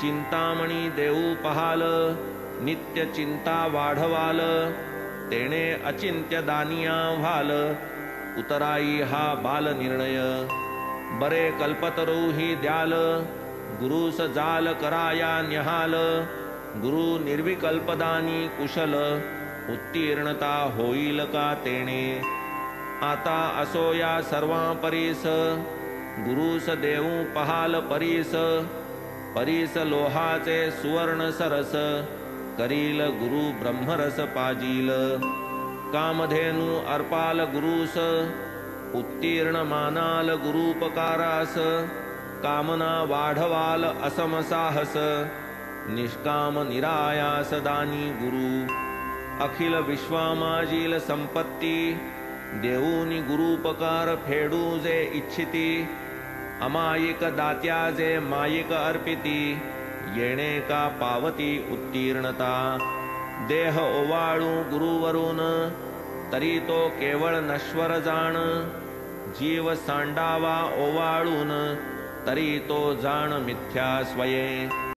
चिंतामणी देऊ पहाल, नित्य चिंता वाढवाल, तेणे अचिंत्य दानिया व्हाल, उतराई हा बाल निर्णय। बरे कल्पतरू ही द्याल, गुरुस जाल कराया न्यहाल, गुरु निर्विकल्पदानी कुशल, उत्तीर्णता होईल का तेणे। आता असो या सर्वां परीस, गुरुस देऊ पहाल परीस, परीस लोहाचे सुवर्ण सरस, करील गुरु ब्रह्मरस पाजील। कामधेनु अर्पाल गुरुस, उत्तीर्ण मानाल गुरुपकारास, कामना वाढवाल असम साहस, निष्काम निरायास दानी गुरु। अखिल विश्वामाजील संपत्ती, देऊनी गुरुपकार फेडू जे इच्छिती, अमायिक दात्या जे मायिक अर्पिती, येणे का पावती उत्तीर्णता। देह ओवाळू गुरुवरून, तरी तो केवळ नश्वर जाण, जीव सांडावा ओवाळून, तरी तो जाण मिथ्या स्वये।